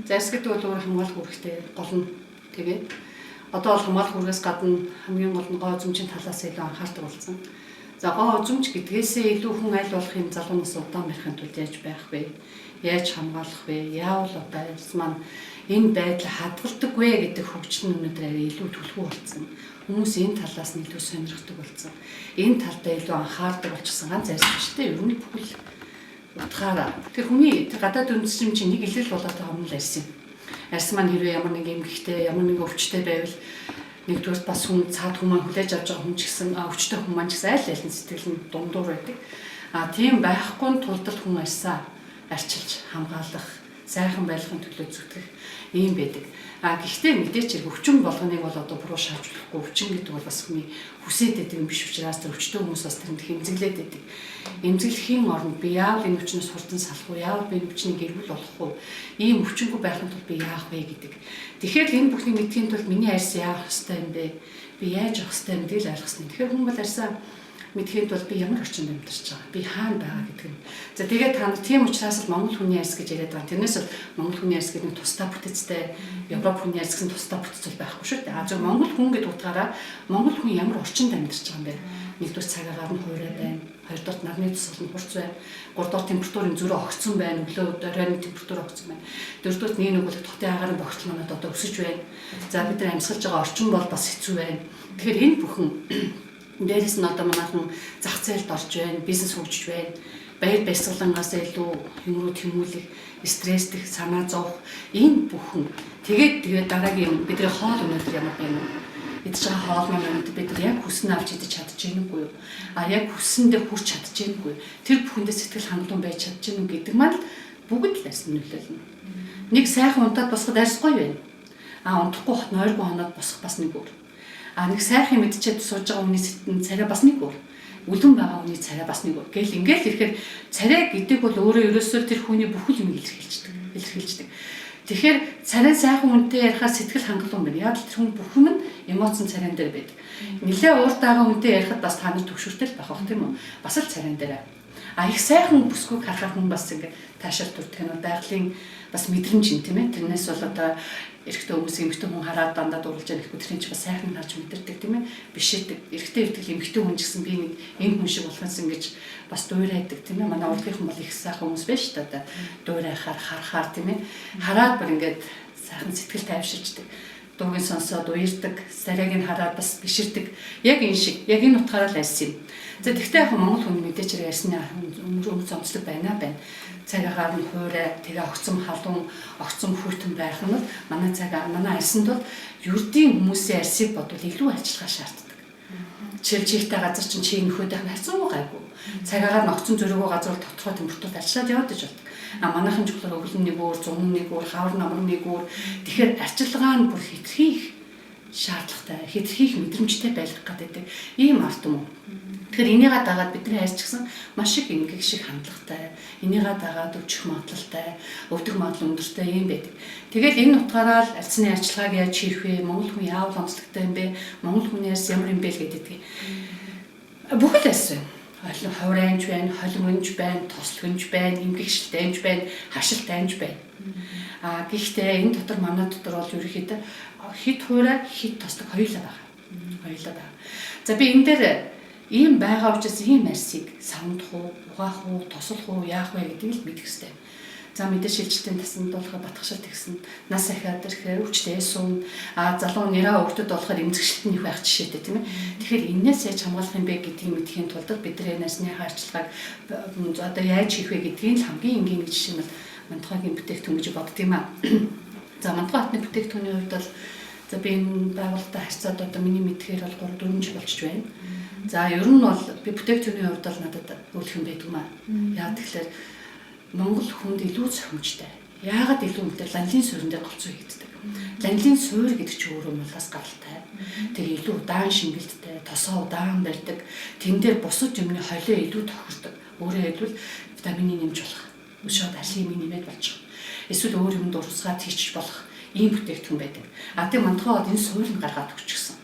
Зарс гэдэг бол өөр хамгаалах үүрэгтэй гол нь тэгээд одоо бол хамгаалах үүргээс гадна хамгийн гол нь гоо үзмжийн талаас илүү анхаардаг болсон. За гоо үзмж гэдгээсээ илүү хүн аль болохын залуунаас удаан барихын тулд яаж байх вэ? Яаж хамгаалах вэ? Яавал одоо альс маань энэ байдал хадгалдаггүй гэдэг хөгжил нь өнөөдөр арай илүү түлхүү болсон. Хүмүүс энэ талаас нь илүү сонирхдаг болсон. Энэ талдаа илүү анхаардаг болчихсон. Ганц зарс биш дээ. Ер нь бүхэл утгаараа тэр хүний тэр гадаад үндэслэм чинь нэг илэрл болоод байгаа юм л арьс юм. Арьс маань хэрвээ ямар нэг эмгэгтэй, ямар нэг өвчтэй байвал нэгдүгээр бас хүн цаад хүмүүс хүлээж авч байгаа хүн ч гэсэн өвчтэй хүн маань ч гэсэн аль аль нь сэтгэл нь дундуур байдаг. Тийм байхгүй тулд хүн арьсаа арчилж хамгаалах, сайхан байхын төлөө зүтгэх ийм байдаг. Гэхдээ мэдээч хэрэг өвчин болгоныг бол одоо буруу шааж болохгүй. Өвчин гэдэг бол бас хүний хүсээд байдаг юм биш учраас өвчтөө хүмүүс бас тэнд хэмзэглээд байдаг. Эмзэглэхийн оронд би яавал энэ өвчнөөс хурдан салах уу? Яавал би энэ өвчнийг эргүүл болох уу? Ийм өвчнгүй байхын тулд би яах вэ гэдэг. Тэгэхээр энэ бүхнийг мэдхийн тулд миний арьс яах ёстой юм бэ? Би яаж явах ёстой юм гэдгийг ойлгох ёстой. Тэгэхээр хүн бол арьсаа мэдхийн тулд би ямар орчинд амьдарч байгаа? Би хаана байгаа гэдэг юм. За тэгээд та нар тийм учраас л Монгол хүний арьс гэж яриад байгаа. Тэрнээс л Монгол хүний арьс гэдэг нь тусдаа бүтэцтэй, Европ хүний арьс гэсэн тусдаа бүтэц байхгүй шүү дээ. Зөв Монгол хүн гэдэг утгаараа Монгол хүн ямар орчинд амьдарч байгаа юм бэ? Нэгдүгээр цаг агаар нь хуурай байна. Хоёрдугаар нарны тусгал нь хурц байна. Гуравдугаар температурын зөрөө огцсон байна. Өглөө оройн температур огцсон байна. Дөрөвдүгээр нэг бол хотын агаарын бохирдол манад одоо өсөж байна. За бид нар амьсгалж байгаа орчин бол бас хэцүү байна. Тэгэхээр энэ бүхэн дээрээс нь одоо манайхан зах зээлд орж байна, бизнес хөгжиж байна. Баяр баясгалангаас илүү юмруу тэмүүлэх, стресстэх, санаа зовх энэ бүхэн. Тэгээд дараагийн бидний хоол өнөөдөр ямар байна вэ? Идэж байгаа хоол маань бид нар яг хүснээ авч идэж чадчихээнгүй юу? Яг хүссэндээ хүрч чадчихээнгүй юу? Тэр бүхэндээ сэтгэл хангалуун байж чадчихээн үү гэдэг маань бүгд л арьс нөлөөлнө. Нэг сайхан унтаад босоход арьс гоё байна. Унтахгүй хот нойргүй хоноод босох бас нэг өөр. Нэг сайхан мэдчихэд сууж байгаа хүний царай бас нэг өөр. Үлэн байгаа хүний царай бас нэг өөр. Гэл ингээл ирэхээр царай гэдэг бол өөрөө ерөөсөө тэр хүний бүхэл юм илэрхийлждэг. Тэгэхээр царай сайхан үнтэй ярихаас сэтгэл хангалуун байна. Яг л тэр хүн бүхэн нь эмоцн царайн дээр байдаг. Нилээ ууртаагаа үнтэй ярихад бас та нар төвшөртэй л байх бах тийм үү? Бас л царайн дээр. Их сайхан бүсгүйг харахад хүн бас ингэ таашаал төрдөг нь байгалийн бас мэдрэмж юм тийм ээ. Тэрнээс бол одоо эрэгтэй хүмүүс эмэгтэй хүн хараад дандаа дурлж байгаа гэхгүй тэрний ч бас сайхан харж мэдэрдэг тийм ээ. Бишээдэг. Эрэгтэй хэвтгэл эмэгтэй хүн ч гэсэн би нэг энэ хүн шиг болохоос ингэж бас дуурайдаг тийм ээ. Манай урлагийнхан бол их сайхан хүмүүс байна шүү дээ. Дуурайхаар харахаар тийм ээ. Хараад бүр ингэж сайхан сэтгэл тайвширчдаг. Дуугийн сонсоод уярдаг, сарайг нь хараад бас биширдэг. Яг энэ шиг, яг энэ утгаараа л арьс юм. За тэгвэл яг Монгол хүн мэдээч арьсны өмч онцлог байна. Цаг агаар нь хуурай, тэгээ огцом халуун, огцом хүртэн байх нь манай арьсанд бол ердийн хүмүүсийн арьсыг бодвол илүү ажиллагаа шаарддаг. Чихтэй газар чинь чи нөхөдөө хайцсан гайгүй. Цаг агаар нь огцом зөрөөгөө газар тодорхой температурт ажиллаад яваад болдог. Манайхан ч болохоор өглөө нэг өөр, зун нэг өөр, хавар намар нэг өөр. Тэгэхээр арчилгаа нь бүр хэтэрхийх шаардлагатай, хэтэрхийх мэдрэмжтэй байх гэдэг ийм арт юм уу. Тэгэхээр энийгээ дагаад бидний хайрч гисэн маш их ингэх шиг хандлагатай, энийгээ дагаад өвчих магадлалтай, өвдөх магадлал өндөртэй юм байдаг. Тэгээд энэ утгаараа л арьсны арчилгааг яаж хийх вэ? Монгол хүн яавал онцлогтой юм бэ? Монгол хүний арьс ямар юм бэ л гэдэг. Бүхэл арьс байна. Ховрайнч байна, холимонч байна, тослогч байна, эмгэгшилтэйч байна, хашилтайч байна. Гэхдээ энэ дотор манай дотор бол ерөөхдөө хит хуурай, хит тослог хоёулаа байгаа. За би энэ дээр ийм байгаа учраас ийм арьсыг савндах уу, угаах уу, тослох уу, яах вэ гэдгийг л мэдэх хэрэгтэй. За мэдээ шилжилтийн тасанд болохоор батгашаал тэгсэн нас ахаад ирэхээр өвчтэй суун залуу нэраа өвгдөд болохоор эмзэгшилт нь их байх жишээтэй тийм ээ. Тэгэхээр энээс яаж хамгаалах юм бэ гэдгийг мэдхийн тулд бидний насны харьцлагыг одоо яаж хийх вэ гэдгийг л хамгийн энгийн нэг жишээ нь Мантгагийн бүтээгдэхүүн гэж бодд юм аа. За Мантга хотны бүтээгдэхүүний хувьд бол за би энэ байгууллагатай харьцаад одоо миний мэдхээр бол 3-4 жил болчих байна. За ер нь бол би бүтээгдэхүүний хувьд бол надад өөлөх юм байдаг юм аа. Яа тэгэхээр Монгол хүнд илүү цохимжтой. Яагаад илүү үнэхээр ланлын суурин дээр голцоо хийгддэг. Ланлын суур гэдэг чинь өөрөө малгаас гаралтай. Тэгээ илүү удаан шингэлттэй, тосоо удаан барьдаг. Тэн дээр бусад юмны холио илүү тохирдог. Өөрөөр хэлбэл витамины нэмж болох. Өшөөд алимын нэмээд болж байгаа. Эсвэл өөр юмд урсгаад хийчих болох ийм бүтээгдэхүүн байдаг. Тийм мантхаад энэ суурийг гаргаад өгчихсөн.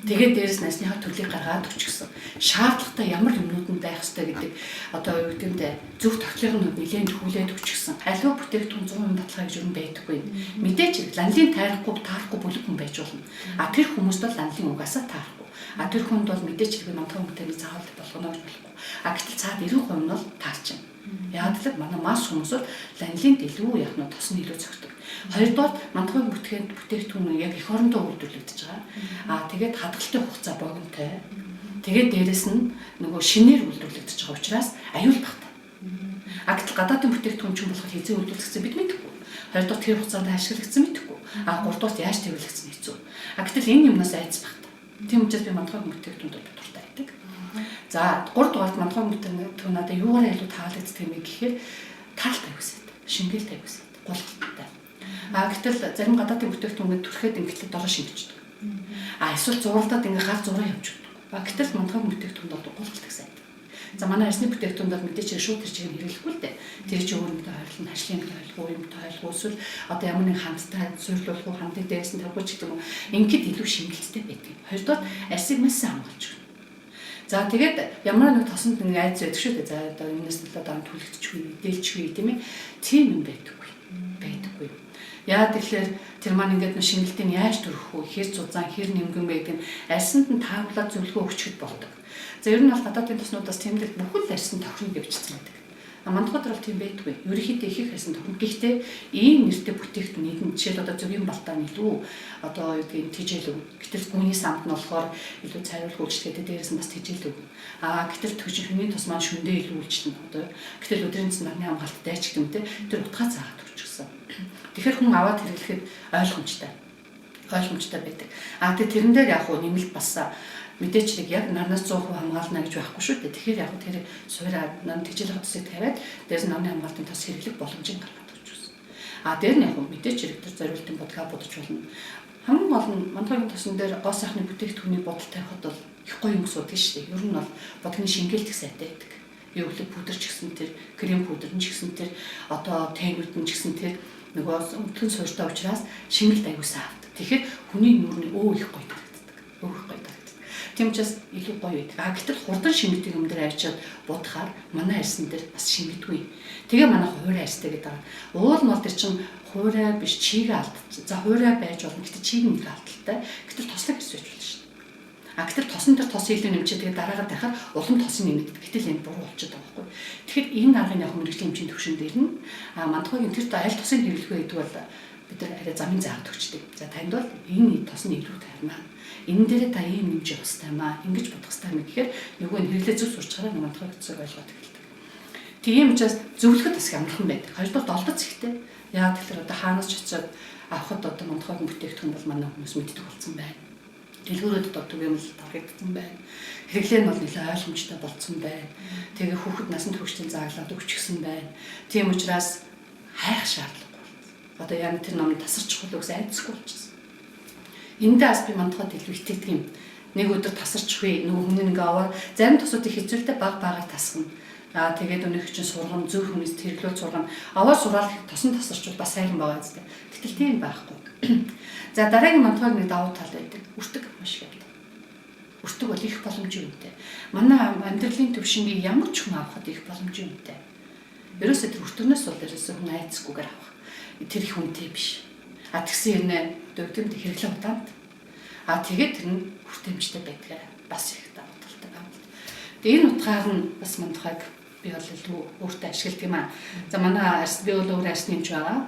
Тэгээд дээрээс насныхаа төлийг гаргаад өчгсөн. Шаардлагатай ямар юмнууд нь байх ёстой гэдэг одоо юу гэмдэ зөв тогтолцоонууд нэлээд хүлээд өчгсөн. Аливаа бүтээгдэхүүн 100% баталгаа гэж юм байдаггүй. Мэдээж ланлын таарахгүй бүлэг хүн байж болно. Тэр хүмүүст бол ланлын угаасаа таарахгүй. Тэр хүнд бол мэдээж би мантхан хүмүүстний заавал болгоно гэж болохгүй. Гэтэл цаад 90% нь бол таарч байна. Яг л манай масс хүмүүс бол ланлын илүү яг нь тосны илүү цогтөг. Хоёрдугаар мантхан бүтээгдэхүүн яг эх орондоо үйлдвэрлэгдэж байгаа. Тэгээд хадгалалтын хугацаа богинотой. Тэгээд дээрэс нь нөгөө шинээр үйлдвэрлэгдэж байгаа учраас аюул багтаа. Гэтэл гадаадын бүтээгдэхүүн ч юм болохоор хэзээ үйлдвэрлэгдсэн бид мэдэхгүй. Хоёрдугаар тэр хугацаанд ашиглагдсан мэдэхгүй. Гуравдугаар яаж тэрвэрлэгдсэн хэцүү. Гэтэл энэ юмнаас айц багтаа. Тийм учраас би мантхан бүтээгдэхүүнд дуртай байдаг. За гуравдугаар мантхан бүтээгдэхүүн надад юугаар илүү таалагддаг юм гэхээр таралт тавьсан. Шингээл тавьсан. Гулгалтай. Гэтэл зарим гадаадын бүтээгдэхүүнүүд түрхэд ингээд дороо шингэждэг. Эсвэл зуралдаад ингээд гар зураа явуулдаг. Гэтэл мантхан бүтээгдэхүүнд бол гулгалтай сайн. За манай арсны бүтээгдэхүүнд бол мэдээж шууд тэр чигээр хэрэглэхгүй л дээ. Тэр чинь өөрөндөө ойрлон хашлын тойлгоо юм тойлгоо эсвэл одоо ямар нэг хамттай суйрлуулах уу хамтыг дээрээс нь тавьж гэдэг юм. Ингээд илүү шингэлцтэй байдаг. Хоёрдугаар арсыг маш сайн хамгаалж байна. За тэгээд ямар нэг тосонд нэг айц байдаг шүү дээ. За одоо энэс нь одоо түлэгдчихгүй, дээлчихгүй тийм ээ. Тийм юм байдаггүй. Яа тэгэхээр тэр маань ингээд шингэлтийн яаж төрөх вэ? Хэр зузаан, хэр нэмгэн байдаг нь арсанд нь тааглаад зөвлөгөө өгчөд болдог. За ер нь бол гадаадын тоснуудаас тэмдэг бүхэл арсын тохирно гэвчсэн байдаг. Мандахад бол тийм байдгүй. Ерөнхийдөө их их арсын тохирно. Гэхдээ ийм нэртэй бүтээгдэхүүн жишээл одоо зөвгийн балтааны илүү одоо юу гэдгийг тижэл өг. Гэтэл гүний самт нь болохоор илүү цайруулах үйлчлэгээ дээрээс нь бас тижэл өг. Гэтэл төгжих хүний тус маань шүндээ илүү үйлчлэн одоо гэтэл өдрийн цэцний хамгаалттай ч гэдэг юм те тэр утгаа цаагаад өгчихсөн. Тэгэхээр хүн аваад хэрэглэхэд ойлгомжтой байдаг. Тэгээд тэрэн дээр яг хөө нэмэлт бас мэдээчлэг яг нарнаас 100% хамгаална гэж байхгүй шүү дээ. Тэгэхээр яг тэр суурь нам тэжээлэх тусыг тавиад дээрс намны хамгаалтын тос хэрэглэх боломжийг гаргаад өгч байна. Дээр нь яг мэдээчлэг тэр зориултын бодлого бодож болно. Хамгийн гол нь мантгагийн тосон дээр гоо сайхны бүтээгдэхүүний бодол тавихад бол их гоё юм суудаг шүү дээ. Ер нь бол бодгоны шингээлтэх сайтай байдаг. Өвлөг пудр ч гэсэн тэр крем пудр ч гэсэн тэр одоо тэнгүүд нь ч гэсэн тэр нөгөө өдгөн суурьтай учраас шингэлт аюусаа авдаг. Тэгэхээр хүний нүрний их гоё тарагддаг. Тийм учраас илүү гоё байдаг. Гэтэл хурдан шингэдэг юм дээр авчиад будахаар манай арьсан дээр бас шингэдэггүй. Тэгээ манай хуурай арьстай гэдэг. Уул нь бол тэр чинь хуурай биш чийг алдчих. За хуурай байж болно. Гэтэл чийг нэг алдaltaй. Гэтэл тослог гэж байж болно шүү дээ. Гэтэл тосон дээр тос илүү нэмчээ тэгээ дараагаар дахиад улам тосын нэмэгдэх. Гэтэл энэ буруу болчиход байгаа байхгүй. Тэгэхээр энэ аргын яг мэрэгжлийн хэмжээний төвшин дээр нь мандахгийн тэр аль тосын хэрэглэхөө гэдэг бол бид нар арай замын заагаад өгчтэй. За танд бол энэ тосны илүү тайрнаа. Энэ дээр та ийм нэмж явах хэрэгтэй маа. Ингэж бодох хэрэгтэй юм гэхээр нөгөө нь хэрэглээ зөв сурчаараа мандахгийн төсөг ойлгоод эхэлдэг. Тийм учраас зөвлөхөд бас амархан байдаг. Хоёрдугаар долдоц ихтэй. Яа тэгэхээр одоо хаанаас ч очиод авахд одоо мандахгийн бүтээгдэхүүн бол манай хүмүүс мэддэг болсон байна. Дэлгүүрүүдэд түгээмэл тарагдсан байна. Хэрэглээ нь бол нэлээд ойлгомжтой болсон байна. Тэгээ хүүхэд насанд хүрчлийн зааглаад өгчихсэн байна. Тийм учраас хайх шаардлагагүй. Одоо яг тэр номд тасарч чухал үгс айдсгүй болчихсон. Эндээ бас би мандахад илүү итгэдэг юм. Нэг өдөр тасарчихвээ. Нөгөө хүн ингээ аваад зарим тосуудыг хэзүүлдэ баг тасгана. Тэгээд өнөөх чинь сургам зөв хүмүүст хэрэглүүл сургам. Аваад сураад тосон тасарчвал бас сайхан байгаа зү. Гэтэл тийм байхгүй. За дараагийн мандахад нэг давуу тал байдаг. Үртэг маш их байдаг. Үртэг бол их боломжийн үнэтэй. Манай амьдралын төвшингийг ямар ч хүн авахд их боломжийн үнэтэй. Ерөөсөө тэр үртгнээс бол ерөөсөө хүн айцгүйгээр авах. Тэр их үнэтэй биш. Тэгсэн юм дөгдөмд хэрэглээ удаанд. Тэгээд тэр нь хүртээмжтэй байдгаа бас их давуу талтай байна. Тэгээ энэ утгаар нь бас мандахаг би бол илүү өөртөө ашигладаг юм аа. За манай арс би бол өөр арсны юмч байгаа.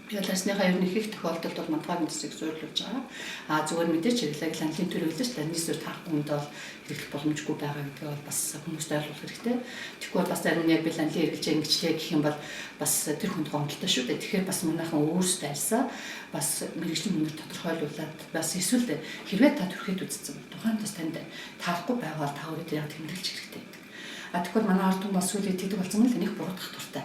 Би бол арсныхаа ер нь их тохиолдолд бол мандахагийн төсөв зөвлөж байгаа. Зүгээр мэдээч хэрэглээг ланлын төр хэлж байна. Нийсвэр таахгүй хүнд бол хэрэглэх боломжгүй байгаа гэдгээ бол бас хүмүүст ойлгох хэрэгтэй. Тэгэхгүй бас зарим нь яг би ланлын хэрэглэж ингэчлээ гэх юм бол бас тэр хүнд гомдолтой шүү дээ. Тэгэхээр бас манайхан өөрсдөө арьсаа бас мэрэгжлийн үнээр тодорхойлуулад бас эсвэл хэрвээ та төрхэд үзсэн тухайн тус танд таахгүй байвал та өөрөө яг тэмдэглэж хэрэгтэй байдаг. Тэгэхгүй манай ард хүмүүс сүүлийн тэгдэг болсон л нэг буруудах дуртай.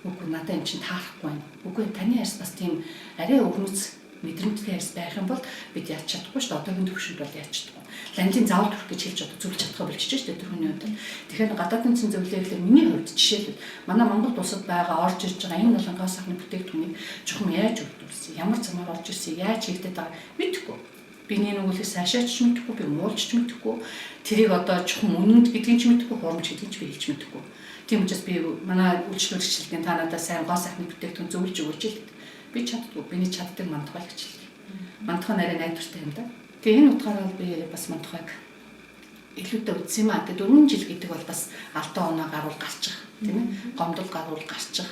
Үгүй надад юм чинь таахгүй байна. Үгүй таны арьс бас тийм арай өгнөц мэдрэмжтэй арьс байх юм бол бид яаж чадахгүй шүү дээ. Одоогийн төвшөнд бол яаж чадахгүй. Ланлын заавал төрөх гэж хэлж одоо зөвлөж чадхаа болчих шүү дээ тэр хүний хувьд. Тэгэхээр гадаадын цэн зөвлөлөөр миний хувьд жишээлбэл манай Монгол улсад байгаа орж ирж байгаа энэ болон гоо сайхны бүтээгдэхүүнийг жоохон яаж өгдүүлсэн, ямар замаар орж ирсэн, яаж хийгдэт байгааг мэдэхгүй. биений нүгэлээс ашаач ч мэдэхгүй, би муулч ч мэдэхгүй, тэрийг одоо чухам үнэнд гэдгийг ч мэдэхгүй, хурамч гэдгийг ч би хэлж мэдэхгүй. Тийм учраас би манай үйлчлүүлэгчдийн та надад сайн гоо сайхны бүтээгдэхүүн зөвлөж өгөөч л. Би чаддгүй, биний чаддаг мандахай гэж хэлээ. Мандахай нарийн найдвартай юм да. Тэгээ энэ утгаараа би бас мандахайг илүүтэй үзсэн юм аа. Тэгээ 4 жил гэдэг бол бас алдаа оноо гаруул гарчих, тийм ээ? Гомдол гаруул гарчих.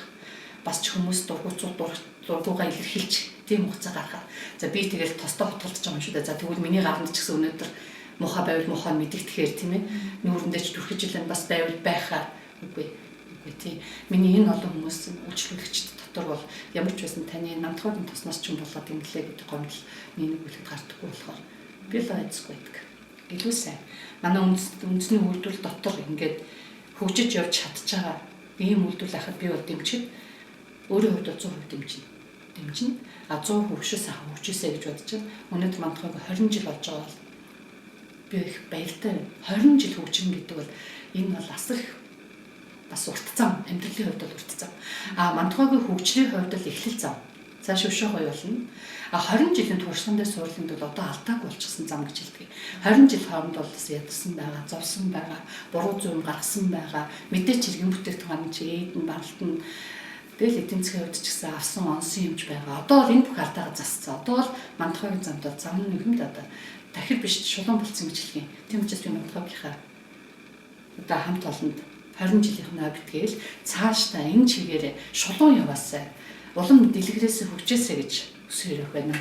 Бас ч хүмүүс дургуугаа илэрхийлж тийм хугацаа гаргаад. За би тэгэл тостой хотголдож байгаа юм шүү дээ. За тэгвэл миний гаранд ч гэсэн өнөөдөр муухай байвал муухай мэдэгдэхээр тийм ээ. Нүүрэндээ ч түрхэж илэн бас байвал байхаар үгүй тийм. Миний энэ олон хүмүүс үйлчлүүлэгчд дотор бол ямар ч байсан таны намтгойн тосноос ч юм болоод имлээ гэдэг гомдол нэг үлэхэд гардаггүй болохоор би л айцгүй байдаг. Илүү сайн. Манай үндэсний үйлдвэр дотор ингээд хөгжиж явж чадчихагаа ийм үйлдвэр байхад би бол дэмжихэд өөрийн хувьд 100% дэмжинэ. 100% хөвшөөс хөгжөөсэй гэж бодож байна. Өнөөдөр мандахыг 20 жил болж байгаа бол би их баяртай байна. 20 жил хөгжинэ гэдэг бол энэ бол асар их бас урт зам, амьдралын хувьд бол урт зам. Мандахыг хөгжлийн хувьд л эхлэл зам. Цааш өшөө гоё болно. 20 жилийн туршлагын дээр сууриланд бол одоо алдаагүй болчихсон зам гэж хэлдэг. 20 жил хооронд бол ядсан байгаа, зовсон байгаа, буруу зүйл гаргасан байгаа. Мэдээч иргэн бүтээгдэхүүн чи ээдэн баралтан тэгэл эдийн засгийн хувьд ч гэсэн авсан онсон юмч байгаа. Одоо бол энэ бүх алдаага засцсан. Одоо бол мандахын замд бол зам нь юм да одоо дахир биш шулуун болцсон гэж хэлгий. Тийм учраас би мандахынхаа одоо хамт олонд 20 жилийнхнаа битгээл цаашдаа энэ чигээр шулуун яваасай. Улам дэлгэрээс хөгжөөсэй гэж хүсэж байна.